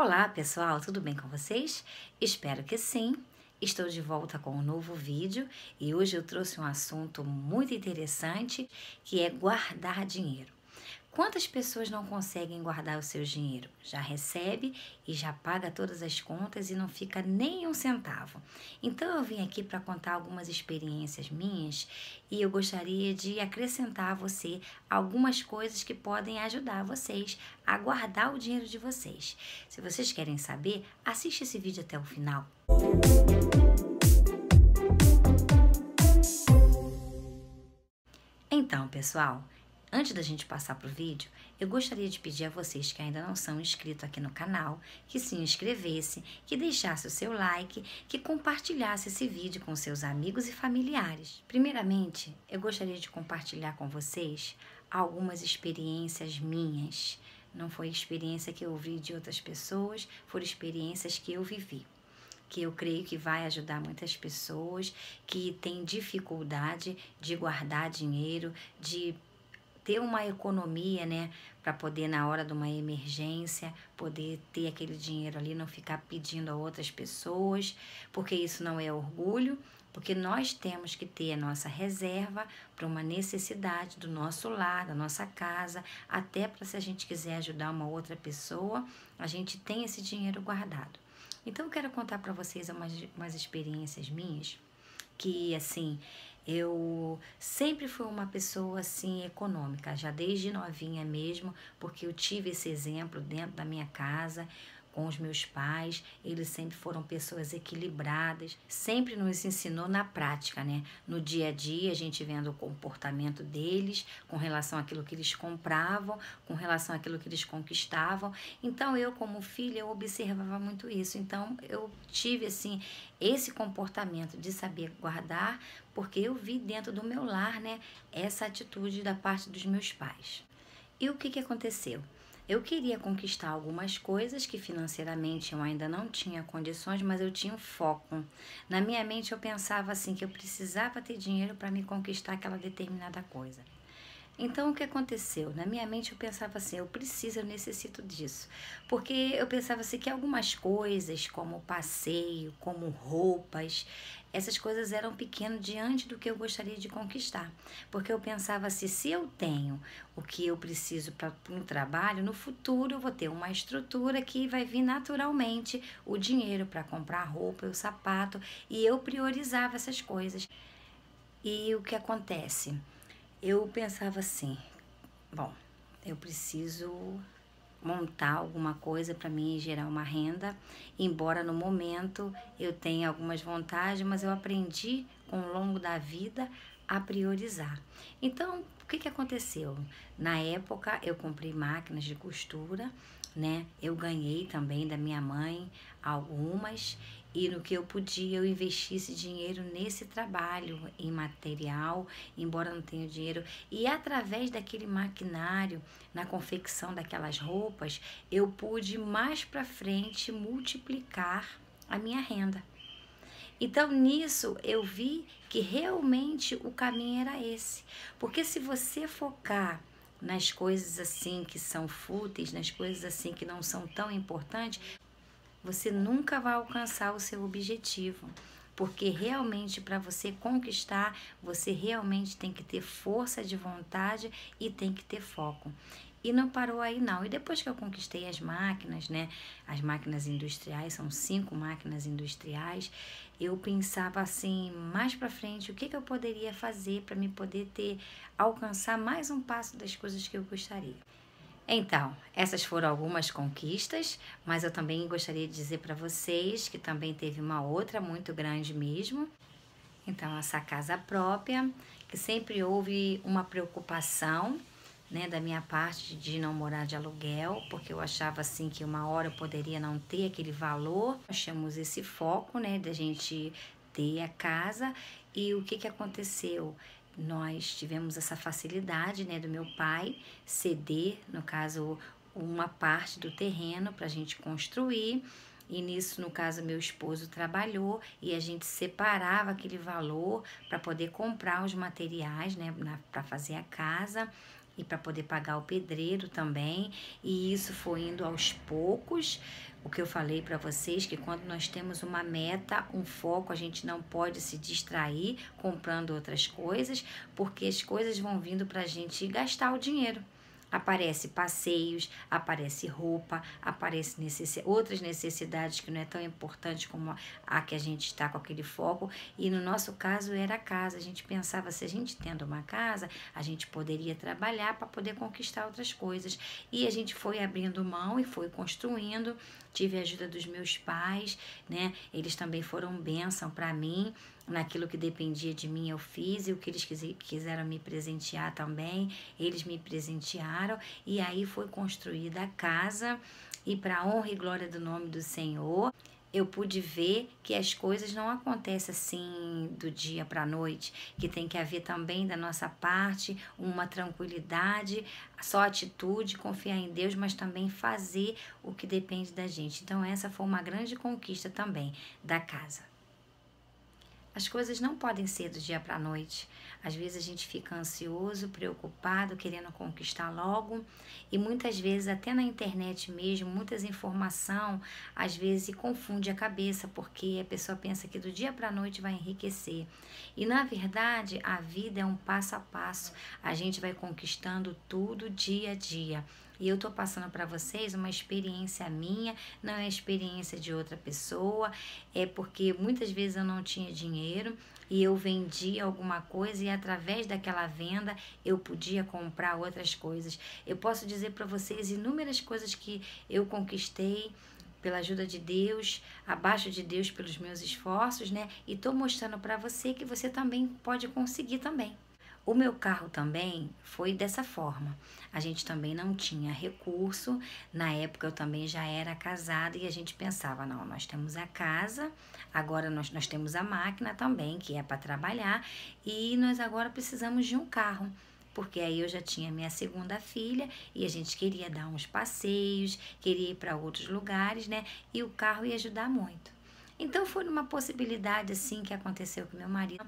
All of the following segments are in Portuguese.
Olá pessoal, tudo bem com vocês? Espero que sim. Estou de volta com um novo vídeo e hoje eu trouxe um assunto muito interessante que é guardar dinheiro. Quantas pessoas não conseguem guardar o seu dinheiro? Já recebe e já paga todas as contas e não fica nem um centavo. Então eu vim aqui para contar algumas experiências minhas e eu gostaria de acrescentar a você algumas coisas que podem ajudar vocês a guardar o dinheiro de vocês. Se vocês querem saber, assiste esse vídeo até o final. Então, pessoal, antes da gente passar para o vídeo, eu gostaria de pedir a vocês que ainda não são inscritos aqui no canal, que se inscrevesse, que deixasse o seu like, que compartilhasse esse vídeo com seus amigos e familiares. Primeiramente, eu gostaria de compartilhar com vocês algumas experiências minhas. Não foi experiência que eu ouvi de outras pessoas, foram experiências que eu vivi, que eu creio que vai ajudar muitas pessoas que têm dificuldade de guardar dinheiro, de ter uma economia, né, para poder na hora de uma emergência, poder ter aquele dinheiro ali, não ficar pedindo a outras pessoas, porque isso não é orgulho, porque nós temos que ter a nossa reserva para uma necessidade do nosso lar, da nossa casa, até para se a gente quiser ajudar uma outra pessoa, a gente tem esse dinheiro guardado. Então eu quero contar para vocês umas experiências minhas, que assim, eu sempre fui uma pessoa assim econômica, já desde novinha mesmo, porque eu tive esse exemplo dentro da minha casa, com os meus pais, eles sempre foram pessoas equilibradas, sempre nos ensinou na prática, né? No dia a dia, a gente vendo o comportamento deles, com relação àquilo que eles compravam, com relação àquilo que eles conquistavam. Então, eu como filha, eu observava muito isso. Então, eu tive, assim, esse comportamento de saber guardar, porque eu vi dentro do meu lar, né, essa atitude da parte dos meus pais. E o que aconteceu? Eu queria conquistar algumas coisas que financeiramente eu ainda não tinha condições, mas eu tinha um foco. Na minha mente eu pensava assim que eu precisava ter dinheiro para me conquistar aquela determinada coisa. Então, o que aconteceu? Na minha mente eu pensava assim, eu preciso, eu necessito disso. Porque eu pensava assim que algumas coisas, como passeio, como roupas, essas coisas eram pequenas diante do que eu gostaria de conquistar. Porque eu pensava assim, se eu tenho o que eu preciso para um trabalho, no futuro eu vou ter uma estrutura que vai vir naturalmente o dinheiro para comprar a roupa e o sapato. E eu priorizava essas coisas. E o que acontece? Eu pensava assim, bom, eu preciso montar alguma coisa para mim gerar uma renda, embora no momento eu tenha algumas vontades, mas eu aprendi com o longo da vida a priorizar. Então, o que aconteceu? Na época eu comprei máquinas de costura, né? Eu ganhei também da minha mãe algumas e no que eu podia eu investi esse dinheiro nesse trabalho, em material, embora não tenha dinheiro. E através daquele maquinário, na confecção daquelas roupas, eu pude mais para frente multiplicar a minha renda. Então, nisso, eu vi que realmente o caminho era esse. Porque se você focar nas coisas assim que são fúteis, nas coisas assim que não são tão importantes, você nunca vai alcançar o seu objetivo. Porque realmente para você conquistar, você realmente tem que ter força de vontade e tem que ter foco. E não parou aí não. E depois que eu conquistei as máquinas, né? As máquinas industriais, são 5 máquinas industriais. Eu pensava assim, mais para frente, o que eu poderia fazer para me poder alcançar mais um passo das coisas que eu gostaria. Então, essas foram algumas conquistas, mas eu também gostaria de dizer para vocês que também teve uma outra muito grande mesmo. Então, essa casa própria, que sempre houve uma preocupação, né, da minha parte de não morar de aluguel, porque eu achava assim que uma hora eu poderia não ter aquele valor. Nós tínhamos esse foco, né, da gente ter a casa. E o que aconteceu? Nós tivemos essa facilidade, né, do meu pai ceder, no caso, uma parte do terreno para a gente construir. E nisso, no caso, meu esposo trabalhou e a gente separava aquele valor para poder comprar os materiais, né, para fazer a casa e para poder pagar o pedreiro também. E isso foi indo aos poucos, O que eu falei para vocês, que quando nós temos uma meta, um foco, a gente não pode se distrair comprando outras coisas, porque as coisas vão vindo para a gente gastar o dinheiro. Aparece passeios, aparece roupa, aparece outras necessidades que não é tão importante como a que a gente está com aquele foco. E no nosso caso era a casa. A gente pensava, se a gente tendo uma casa, a gente poderia trabalhar para poder conquistar outras coisas. E a gente foi abrindo mão e foi construindo. Tive a ajuda dos meus pais, né? Eles também foram bênção para mim. Naquilo que dependia de mim eu fiz, e o que eles quiseram me presentear também, eles me presentearam, e aí foi construída a casa, e para a honra e glória do nome do Senhor, eu pude ver que as coisas não acontecem assim do dia para a noite, que tem que haver também da nossa parte uma tranquilidade, só atitude, confiar em Deus, mas também fazer o que depende da gente. Então essa foi uma grande conquista também da casa. As coisas não podem ser do dia para a noite. Às vezes a gente fica ansioso, preocupado, querendo conquistar logo. E muitas vezes, até na internet mesmo, muitas informações, às vezes confunde a cabeça, porque a pessoa pensa que do dia para a noite vai enriquecer. E na verdade, a vida é um passo a passo. A gente vai conquistando tudo dia a dia. E eu tô passando para vocês uma experiência minha, não é experiência de outra pessoa, é porque muitas vezes eu não tinha dinheiro e eu vendia alguma coisa e através daquela venda eu podia comprar outras coisas. Eu posso dizer para vocês inúmeras coisas que eu conquistei pela ajuda de Deus, abaixo de Deus pelos meus esforços, né? E tô mostrando para você que você também pode conseguir também. O meu carro também foi dessa forma. A gente também não tinha recurso. Na época eu também já era casada e a gente pensava, não, nós temos a casa, agora nós temos a máquina também, que é para trabalhar, e nós agora precisamos de um carro. Porque aí eu já tinha minha segunda filha e a gente queria dar uns passeios, queria ir para outros lugares, né? E o carro ia ajudar muito. Então foi uma possibilidade assim que aconteceu com meu marido.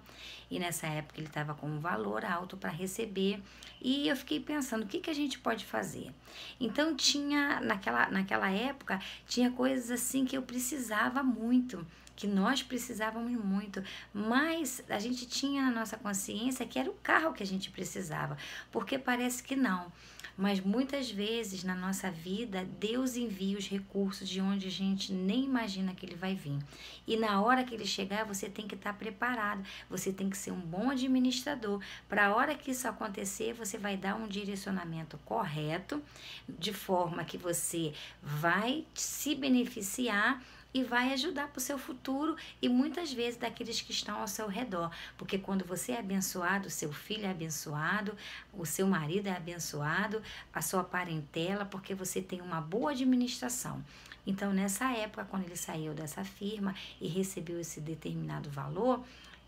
E nessa época ele estava com um valor alto para receber. E eu fiquei pensando, o que a gente pode fazer? Então tinha, naquela época, tinha coisas assim que eu precisava muito, que nós precisávamos muito, mas a gente tinha na nossa consciência que era o carro que a gente precisava, porque parece que não. Mas muitas vezes na nossa vida, Deus envia os recursos de onde a gente nem imagina que ele vai vir. E na hora que ele chegar, você tem que estar preparado, você tem que ser um bom administrador. Para a hora que isso acontecer, você vai dar um direcionamento correto, de forma que você vai se beneficiar e vai ajudar para o seu futuro e muitas vezes daqueles que estão ao seu redor. Porque quando você é abençoado, o seu filho é abençoado, o seu marido é abençoado, a sua parentela, porque você tem uma boa administração. Então, nessa época, quando ele saiu dessa firma e recebeu esse determinado valor, o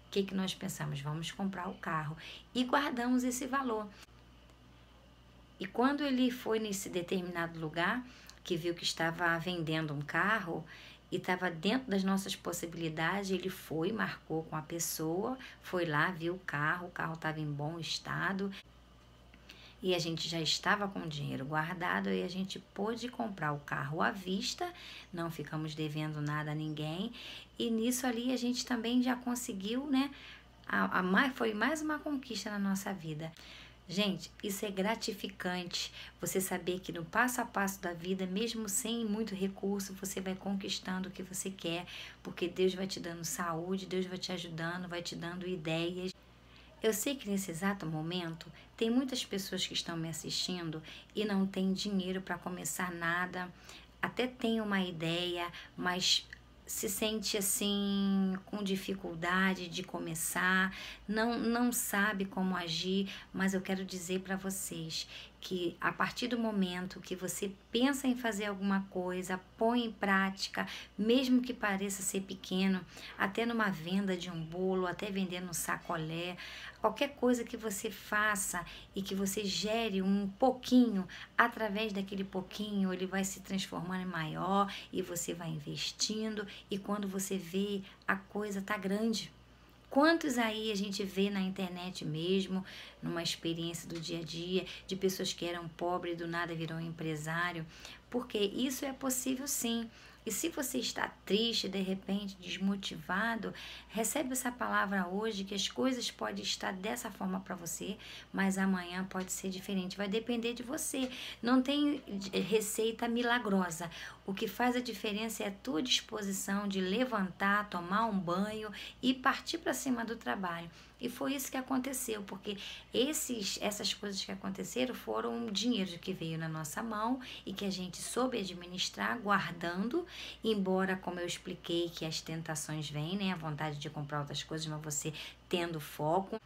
que nós pensamos? Vamos comprar o carro. E guardamos esse valor. E quando ele foi nesse determinado lugar, que viu que estava vendendo um carro e estava dentro das nossas possibilidades, ele foi, marcou com a pessoa, foi lá, viu o carro estava em bom estado e a gente já estava com o dinheiro guardado e a gente pôde comprar o carro à vista, não ficamos devendo nada a ninguém e nisso ali a gente também já conseguiu, né? Foi mais uma conquista na nossa vida. Gente, isso é gratificante, você saber que no passo a passo da vida, mesmo sem muito recurso, você vai conquistando o que você quer, porque Deus vai te dando saúde, Deus vai te ajudando, vai te dando ideias. Eu sei que nesse exato momento, tem muitas pessoas que estão me assistindo e não têm dinheiro para começar nada, até tem uma ideia, mas se sente assim com dificuldade de começar, não sabe como agir, mas eu quero dizer para vocês que a partir do momento que você pensa em fazer alguma coisa, põe em prática, mesmo que pareça ser pequeno, até numa venda de um bolo, até vendendo um sacolé, qualquer coisa que você faça e que você gere um pouquinho, através daquele pouquinho ele vai se transformando em maior e você vai investindo e quando você vê a coisa tá grande. Quantos aí a gente vê na internet mesmo, numa experiência do dia a dia, de pessoas que eram pobres e do nada viram empresário? Porque isso é possível sim. E se você está triste, de repente, desmotivado, recebe essa palavra hoje que as coisas podem estar dessa forma para você, mas amanhã pode ser diferente. Vai depender de você. Não tem receita milagrosa. O que faz a diferença é a tua disposição de levantar, tomar um banho e partir para cima do trabalho. E foi isso que aconteceu, porque essas coisas que aconteceram foram dinheiro que veio na nossa mão e que a gente soube administrar, guardando, embora, como eu expliquei, que as tentações vêm, né? A vontade de comprar outras coisas, mas você tendo foco.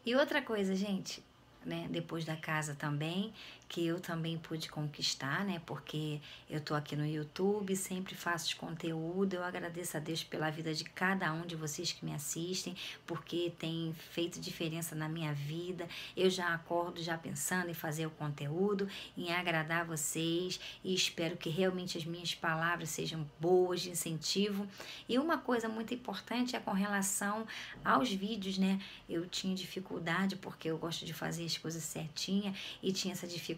E outra coisa, gente, né? Depois da casa também, que eu também pude conquistar, né? Porque eu tô aqui no YouTube, sempre faço conteúdo. Eu agradeço a Deus pela vida de cada um de vocês que me assistem, porque tem feito diferença na minha vida. Eu já acordo já pensando em fazer o conteúdo, em agradar vocês, e espero que realmente as minhas palavras sejam boas, de incentivo. E uma coisa muito importante é com relação aos vídeos, né? Eu tinha dificuldade porque eu gosto de fazer as coisas certinha e tinha essa dificuldade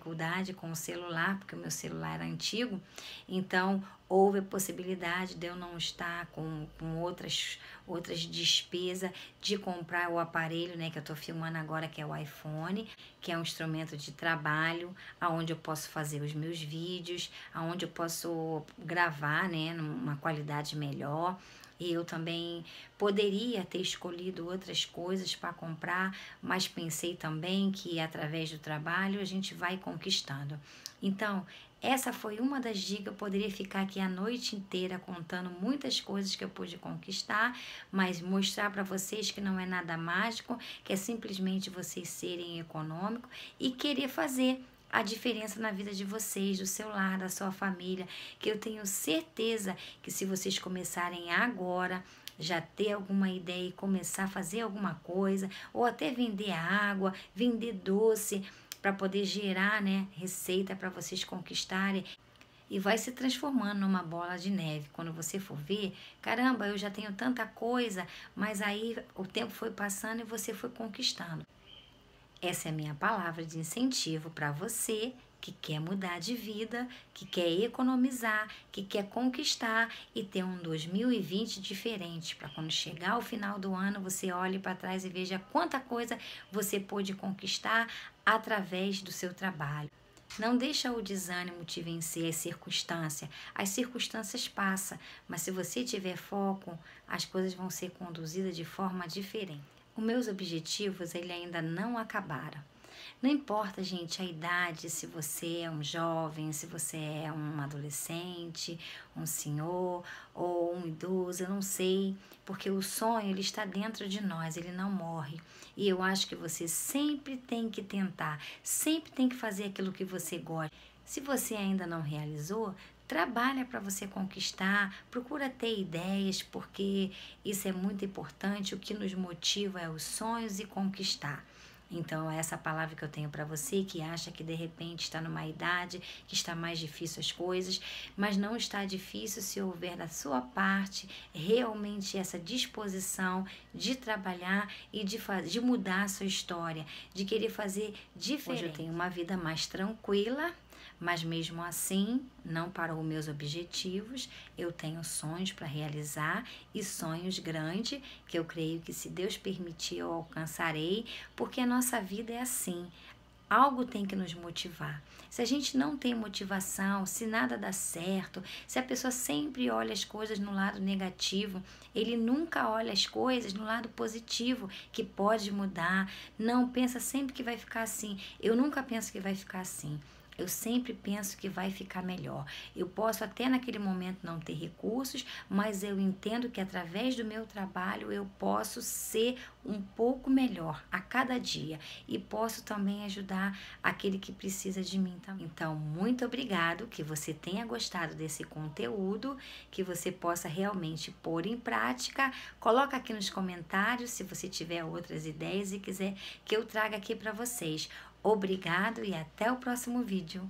com o celular, porque o meu celular era antigo, então houve a possibilidade de eu não estar com outras despesas de comprar o aparelho, né, que eu tô filmando agora, que é o iPhone, que é um instrumento de trabalho, aonde eu posso fazer os meus vídeos, aonde eu posso gravar, né, numa qualidade melhor. E eu também poderia ter escolhido outras coisas para comprar, mas pensei também que através do trabalho a gente vai conquistando. Então, essa foi uma das dicas. Eu poderia ficar aqui a noite inteira contando muitas coisas que eu pude conquistar, mas mostrar para vocês que não é nada mágico, que é simplesmente vocês serem econômicos e querer fazer a diferença na vida de vocês, do seu lar, da sua família, que eu tenho certeza que se vocês começarem agora, já ter alguma ideia e começar a fazer alguma coisa, ou até vender água, vender doce, para poder gerar, né, receita para vocês conquistarem, e vai se transformando numa bola de neve. Quando você for ver, caramba, eu já tenho tanta coisa, mas aí o tempo foi passando e você foi conquistando. Essa é a minha palavra de incentivo para você que quer mudar de vida, que quer economizar, que quer conquistar e ter um 2020 diferente, para quando chegar ao final do ano você olhe para trás e veja quanta coisa você pôde conquistar através do seu trabalho. Não deixa o desânimo te vencer, as circunstâncias. As circunstâncias passam, mas se você tiver foco, as coisas vão ser conduzidas de forma diferente. Os meus objetivos, ele ainda não acabaram. Não importa, gente, a idade, se você é um jovem, se você é um adolescente, um senhor ou um idoso, eu não sei, porque o sonho, ele está dentro de nós, ele não morre. E eu acho que você sempre tem que tentar, sempre tem que fazer aquilo que você gosta. Se você ainda não realizou, trabalha para você conquistar, procura ter ideias, porque isso é muito importante. O que nos motiva é os sonhos e conquistar. Então, é essa palavra que eu tenho para você que acha que de repente está numa idade que está mais difícil as coisas, mas não está difícil se houver da sua parte realmente essa disposição de trabalhar e de mudar a sua história, de querer fazer diferente. Hoje eu tenho uma vida mais tranquila, mas mesmo assim não parou meus objetivos. Eu tenho sonhos para realizar e sonhos grandes que eu creio que, se Deus permitir, eu alcançarei, porque a nossa vida é assim. Algo tem que nos motivar. Se a gente não tem motivação, se nada dá certo, se a pessoa sempre olha as coisas no lado negativo, ele nunca olha as coisas no lado positivo, que pode mudar. Não pensa sempre que vai ficar assim. Eu nunca penso que vai ficar assim. Eu sempre penso que vai ficar melhor. Eu posso até naquele momento não ter recursos, mas eu entendo que através do meu trabalho eu posso ser um pouco melhor a cada dia e posso também ajudar aquele que precisa de mim também. Então, muito obrigado, que você tenha gostado desse conteúdo, que você possa realmente pôr em prática. Coloca aqui nos comentários se você tiver outras ideias e quiser que eu traga aqui para vocês. Obrigado e até o próximo vídeo.